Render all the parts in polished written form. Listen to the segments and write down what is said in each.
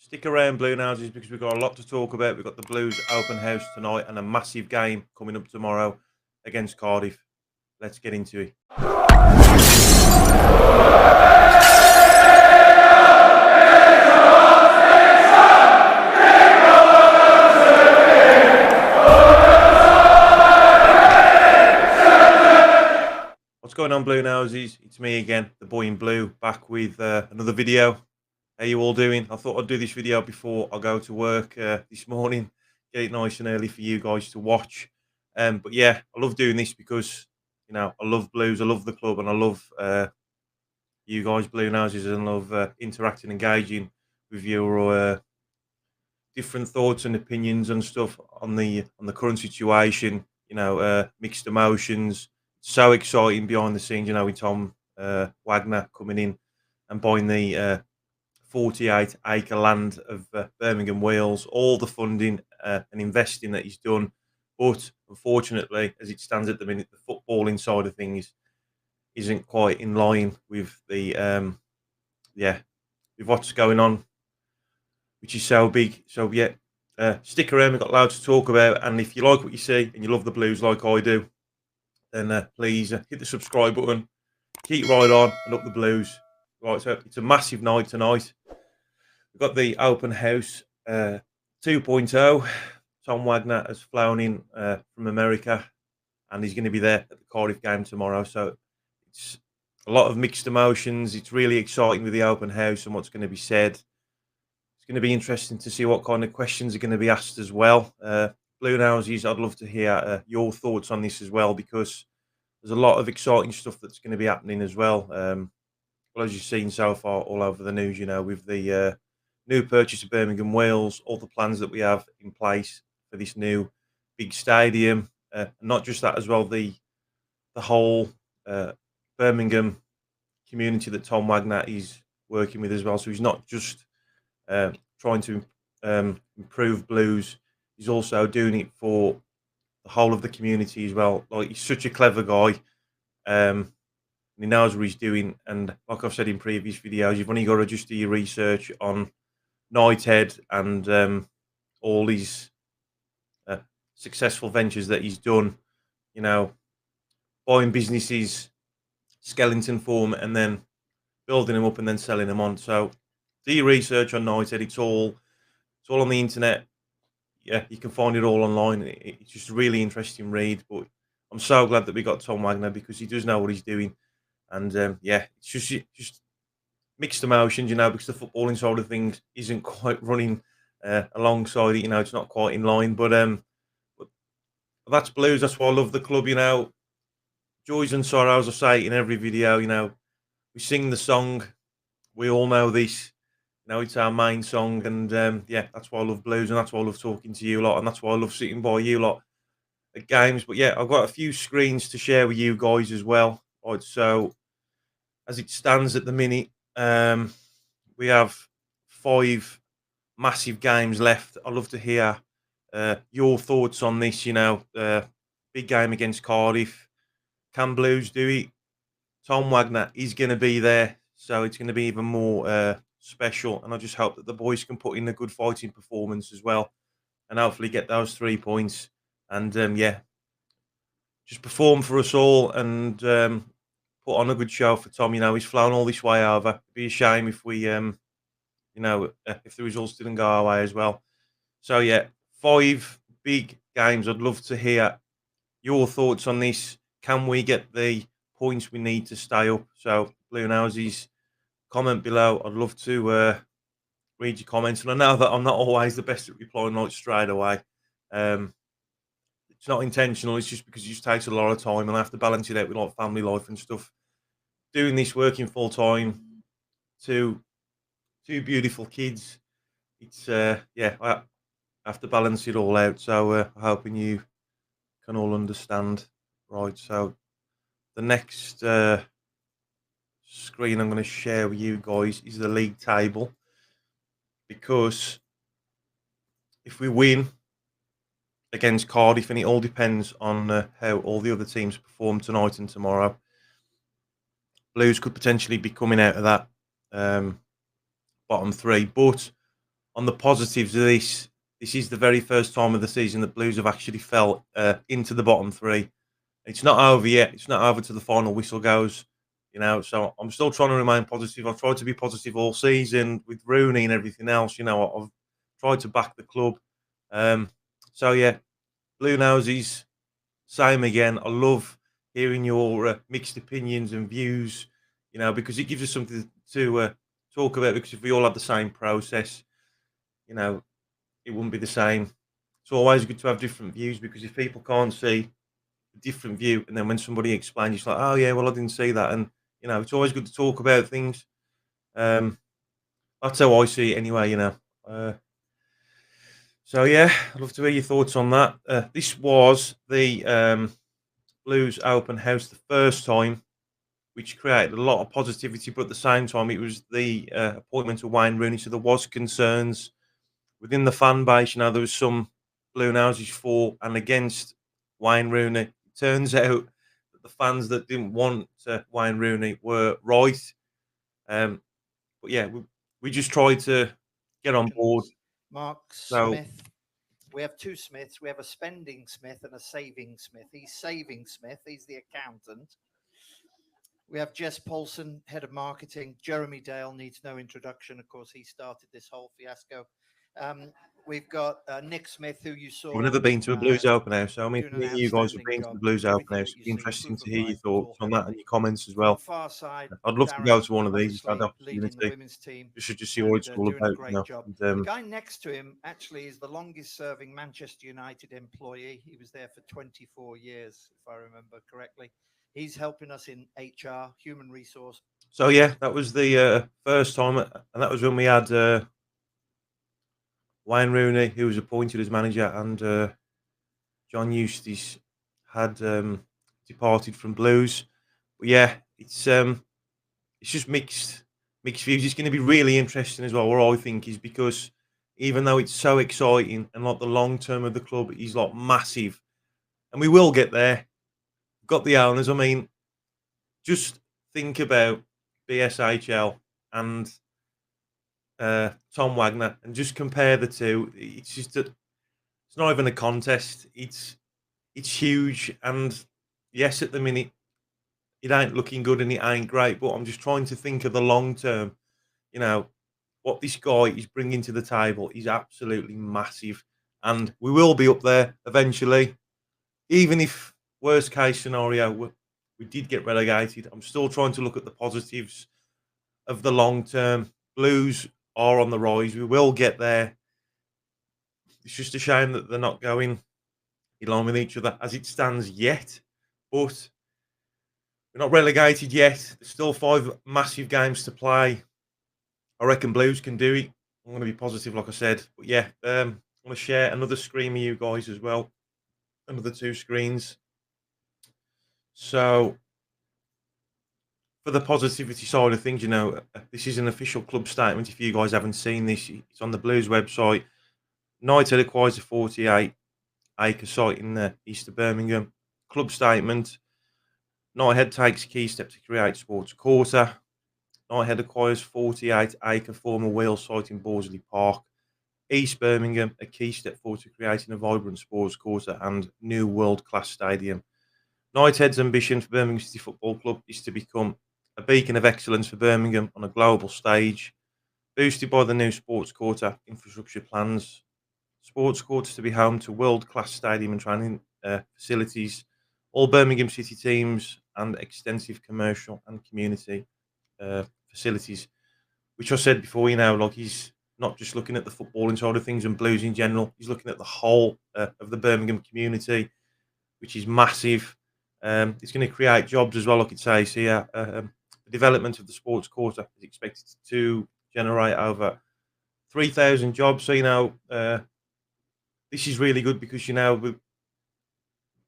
Stick around, Bluenoses, because we've got a lot to talk about. We've got the Blues open house tonight and a massive game coming up tomorrow against Cardiff. Let's get into it. What's going on, Bluenoses? It's me again, the boy in blue, back with another video. How you all doing? I thought I'd do this video before I go to work this morning. Get it nice and early for you guys to watch. But yeah, I love doing this because, I love Blues, I love the club, and I love you guys, Bluenoses, and love interacting, engaging with your different thoughts and opinions and stuff on the current situation. Mixed emotions. So exciting behind the scenes. With Tom Wagner coming in and buying the 48-acre land of Birmingham, Wales, all the funding and investing that he's done. But unfortunately, as it stands at the minute, the footballing side of things isn't quite in line with the with what's going on, which is so big. So yeah, stick around. We've got loads to talk about, and if you like what you see and you love the Blues like I do, then please hit the subscribe button. Keep right on and up the Blues. Right, so it's a massive night tonight. We've got the open house 2.0. Tom Wagner has flown in from America, and he's going to be there at the Cardiff game tomorrow. So it's a lot of mixed emotions. It's really exciting with the open house and what's going to be said. It's going to be interesting to see what kind of questions are going to be asked as well. Bluenoses, I'd love to hear your thoughts on this as well, because there's a lot of exciting stuff that's going to be happening as well. Well, as you've seen so far all over the news, with the new purchase of Birmingham, Wales, all the plans that we have in place for this new big stadium. Not just that as well, the whole Birmingham community that Tom Wagner is working with as well. So he's not just trying to improve Blues, he's also doing it for the whole of the community as well. Like, he's such a clever guy. And he knows what he's doing. And like I've said in previous videos, you've only got to just do your research on Knighthead and all these successful ventures that he's done. Buying businesses, skeleton form, and then building them up and then selling them on. So do your research on Knighthead. It's all on the internet. Yeah, you can find it all online. It's just a really interesting read. But I'm so glad that we got Tom Wagner, because he does know what he's doing. And it's just mixed emotions, because the footballing side of things isn't quite running alongside it. It's not quite in line. But that's Blues. That's why I love the club. Joys and sorrows, I say it in every video. We sing the song. We all know this. It's our main song, and that's why I love Blues, and that's why I love talking to you lot, and that's why I love sitting by you lot at games. But yeah, I've got a few screens to share with you guys as well. Right, so as it stands at the minute, we have 5 massive games left. I'd love to hear your thoughts on this. Big game against Cardiff. Can Blues do it? Tom Wagner is going to be there, so it's going to be even more special. And I just hope that the boys can put in a good fighting performance as well, and hopefully get those 3 points. And just perform for us all and put on a good show for Tom. He's flown all this way over. It'd be a shame if we, if the results didn't go our way as well. So yeah, 5 big games. I'd love to hear your thoughts on this. Can we get the points we need to stay up? So Bluenoses, comment below. I'd love to read your comments. And I know that I'm not always the best at replying straight away. It's not intentional. It's just because it just takes a lot of time, and I have to balance it out with family life and stuff. Doing this, working full time, 2 beautiful kids. It's I have to balance it all out. So I'm hoping you can all understand. Right. So the next screen I'm going to share with you guys is the league table, because if we win against Cardiff, and it all depends on how all the other teams perform tonight and tomorrow, Blues could potentially be coming out of that bottom 3. But on the positives of this is the very first time of the season that Blues have actually fell into the bottom three. It's not over yet. It's not over till the final whistle goes. So I'm still trying to remain positive. I've tried to be positive all season with Rooney and everything else. I've tried to back the club. Um, so yeah, Bluenoses, same again. I love hearing your mixed opinions and views. Because it gives us something to talk about. Because if we all had the same process, you know, it wouldn't be the same. It's always good to have different views because if people can't see a different view, and then when somebody explains, it's like, oh yeah, well I didn't see that, and it's always good to talk about things. Um, that's how I see it anyway. Uh, so yeah, I'd love to hear your thoughts on that. This was the Blues open house the first time, which created a lot of positivity, but at the same time, it was the appointment of Wayne Rooney, so there was concerns within the fan base. There was some Bluenoses for and against Wayne Rooney. It turns out that the fans that didn't want Wayne Rooney were right. But yeah, we just tried to get on board. Mark So Smith. We have two Smiths. We have a spending Smith and a saving Smith. He's saving Smith. He's the accountant. We have Jess Paulson, head of marketing. Jeremy Dale needs no introduction. Of course, he started this whole fiasco. We've got Nick Smith, who you saw. we've never been to a Blues open house. So I mean, doing an me and you guys have outstanding been to the job. Blues open Everything house. that It'd you be see, interesting proof to of hear your life, thoughts on that and your comments as from the well. far side, I'd love to Darren, go to one of these. I'd obviously have leading the opportunity. women's team. You should just see what it's all doing a about. great job. And, The guy next to him actually is the longest serving Manchester United employee. He was there for 24 years, if I remember correctly. He's helping us in HR, human resource. so yeah, that was the first time, and that was when we had Wayne Rooney, who was appointed as manager, and John Eustace had departed from Blues. But yeah, it's just mixed views. It's going to be really interesting as well. What I think is because even though it's so exciting and like the long term of the club is like massive, and we will get there. Got the owners. I mean, just think about BSHL and Tom Wagner, and just compare the two. It's not even a contest. It's huge, and yes, at the minute it ain't looking good and it ain't great. But I'm just trying to think of the long term. You know what this guy is bringing to the table is absolutely massive, and we will be up there eventually. Even if worst case scenario we did get relegated, I'm still trying to look at the positives of the long term. Blues are on the rise. We will get there. It's just a shame that they're not going along with each other as it stands yet. But we're not relegated yet. There's still 5 massive games to play. I reckon Blues can do it. I'm going to be positive, like I said. But yeah, I want to share another screen with you guys as well. Another 2 screens. So for the positivity side of things, this is an official club statement. If you guys haven't seen this, it's on the Blues website. Knighthead acquires a 48-acre site in the east of Birmingham. Club statement. Knighthead takes key step to create sports quarter. Knighthead acquires 48-acre former wheel site in Borsley Park. East Birmingham, a key step forward to creating a vibrant sports quarter and new world-class stadium. Knighthead's ambition for Birmingham City Football Club is to become a beacon of excellence for Birmingham on a global stage, boosted by the new sports quarter infrastructure plans. Sports quarters to be home to world-class stadium and training facilities, all Birmingham City teams, and extensive commercial and community facilities. Which I said before, like he's not just looking at the footballing side of things and Blues in general. He's looking at the whole of the Birmingham community, which is massive. It's going to create jobs as well, like it says here. The development of the sports quarter is expected to generate over 3,000 jobs. So, this is really good because, with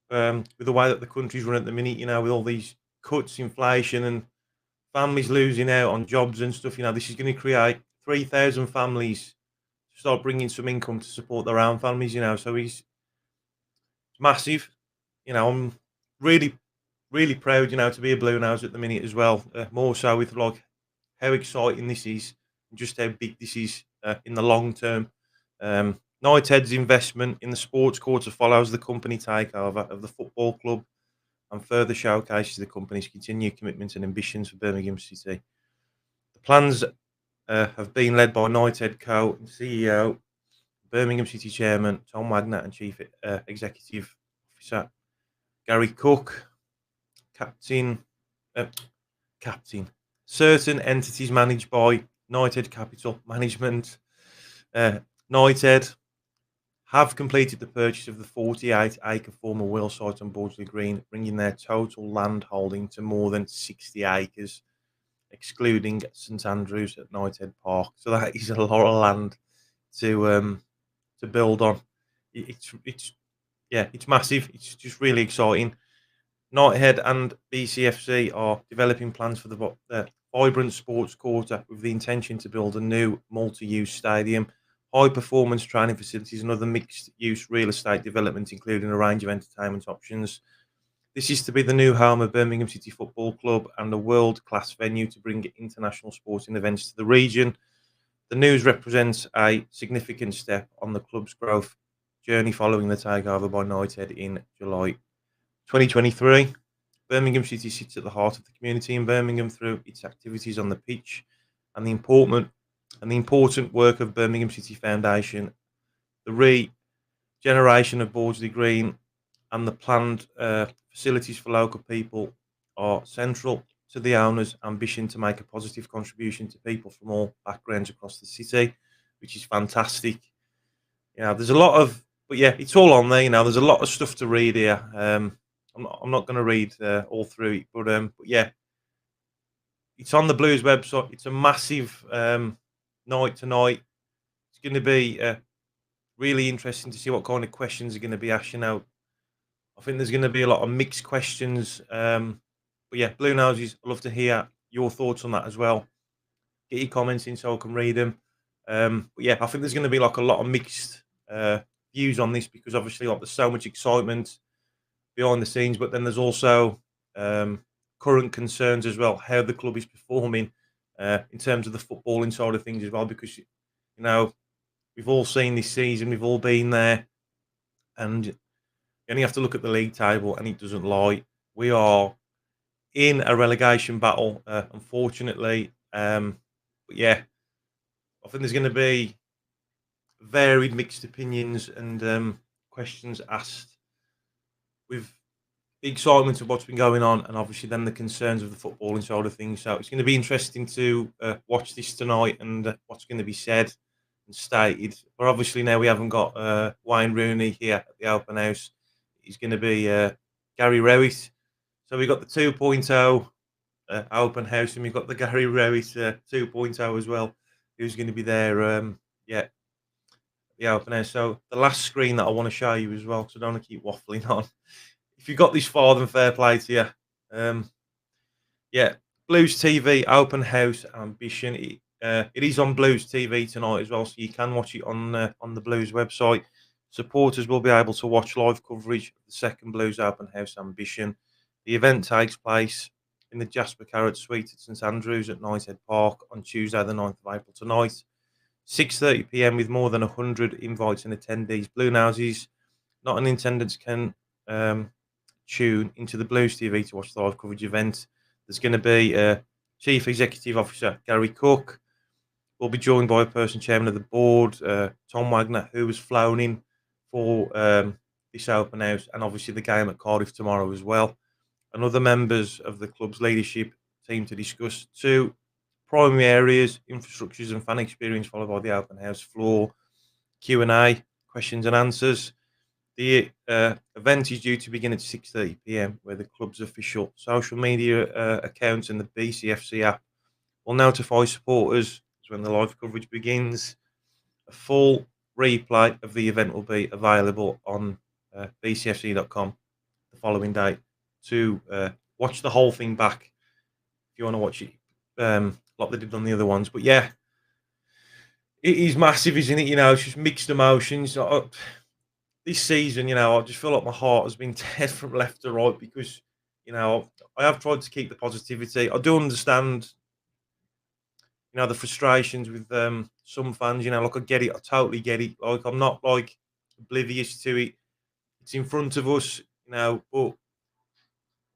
the way that the country's run at the minute, with all these cuts, inflation, and families losing out on jobs and stuff, this is going to create 3,000 families to start bringing some income to support their own families, So he's massive. I'm really, really proud, to be a Bluenose at the minute as well. More so with like how exciting this is and just how big this is. in the long term. Knighthead's investment in the sports quarter follows the company takeover of the football club and further showcases the company's continued commitment and ambitions for Birmingham City. The plans have been led by Knighthead Co. and CEO, Birmingham City Chairman Tom Wagner and Chief Executive Officer Gary Cook. Captain. Certain entities managed by Knighthead Capital Management. Knighthead have completed the purchase of the 48-acre former wheel site on Bordesley Green, bringing their total land holding to more than 60 acres, excluding St Andrews at Knighthead Park. So that is a lot of land to build on. It's massive. It's just really exciting. Knighthead and Bcfc are developing plans for the vibrant sports quarter with the intention to build a new multi-use stadium, high-performance training facilities and other mixed-use real estate development, including a range of entertainment options. This is to be the new home of Birmingham City Football Club and a world-class venue to bring international sporting events to the region. The news represents a significant step on the club's growth journey following the takeover by Knighthead in July 2023. Birmingham City sits at the heart of the community in Birmingham through its activities on the pitch and the important work of Birmingham City Foundation, the regeneration of Bordesley Green, and the planned facilities for local people are central to the owner's ambition to make a positive contribution to people from all backgrounds across the city, which is fantastic. There's a lot of, but yeah, it's all on there. There's a lot of stuff to read here. I'm not going to read all through it, but yeah, it's on the Blues website. It's a massive night tonight. It's going to be really interesting to see what kind of questions are going to be asked. I think there's going to be a lot of mixed questions. But yeah, Bluenoses, I'd love to hear your thoughts on that as well. Get your comments in so I can read them. But yeah, I think there's going to be like a lot of mixed views on this because obviously there's so much excitement behind the scenes, but then there's also current concerns as well, how the club is performing in terms of the footballing side of things as well, because we've all seen this season, we've all been there, and you only have to look at the league table and it doesn't lie. We are in a relegation battle, unfortunately. But yeah, I think there's going to be varied mixed opinions and questions asked with the excitement of what's been going on and obviously then the concerns of the footballing side of things. So it's going to be interesting to watch this tonight and what's going to be said and stated. But obviously now we haven't got Wayne Rooney here at the open house. He's going to be Gary Rowett. So we've got the 2.0 open house and we've got the Gary Rowett 2.0 as well, who's going to be there, the open house. So the last screen that I want to show you as well, so I don't want to keep waffling on. If you got this far, then fair play to you. Yeah, Blues TV open house ambition. It is on Blues TV tonight as well, so you can watch it on the Blues website. Supporters will be able to watch live coverage of the second Blues open house ambition. The event takes place in the Jasper Carrot Suite at St Andrews at Knighthead Park on Tuesday, the 9th of April tonight. 6:30 p.m. with more than 100 invites and attendees. Bluenoses not in attendance can tune into the Blues TV to watch the live coverage event. There's going to be Chief Executive Officer Gary Cook. We'll be joined by a person chairman of the board, Tom Wagner, who was flown in for this open house and obviously the game at Cardiff tomorrow as well. And other members of the club's leadership team to discuss two primary areas, infrastructures and fan experience, followed by the open house floor, Q&A, questions and answers. The event is due to begin at 6:30 p.m, where the club's official social media accounts and the Bcfc app will notify supporters when the live coverage begins. A full replay of the event will be available on bcfc.com the following day to watch the whole thing back if you want to watch it like they did on the other ones. But yeah, it is massive, isn't it? It's just mixed emotions. This season, I just feel like my heart has been teared from left to right because, I have tried to keep the positivity. I do understand you know, the frustrations with some fans. You know, like I get it, I totally get it. Like I'm not like oblivious to it. It's in front of us, you know, but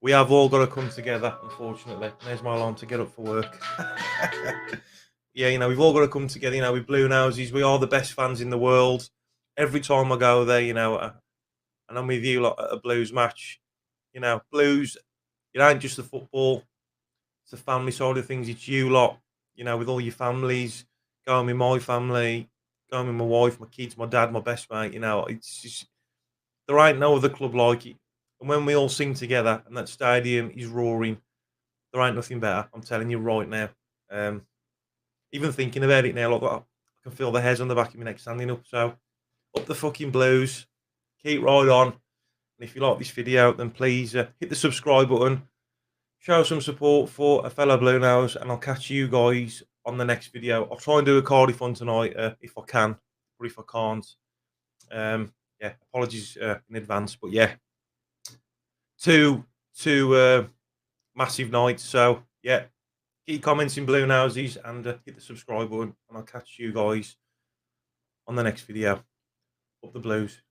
we have all got to come together. Unfortunately, there's my alarm to get up for work. Yeah, you know, we've all got to come together. You know, with Bluenoses, we are the best fans in the world. Every time I go there, you know, and I'm with you like at a Blues match. You know, Blues, it ain't just the football; it's the family side of things. It's you lot, you know, with all your families. Going with my family, going with my wife, my kids, my dad, my best mate. You know, it's just there ain't no other club like it. And when we all sing together and that stadium is roaring, there ain't nothing better. I'm telling you right now. Um, Even thinking about it now, like I can feel the hairs on the back of my neck standing up. So up the fucking Blues, keep right on. And if you like this video, then please hit the subscribe button, show some support for a fellow Blue Nose, and I'll catch you guys on the next video. I'll try and do a Cardiff one tonight if I can, but if I can't, yeah, apologies in advance. But yeah, two massive nights. So yeah, keep commenting Blue Noses and hit the subscribe button, and I'll catch you guys on the next video. Up the Blues.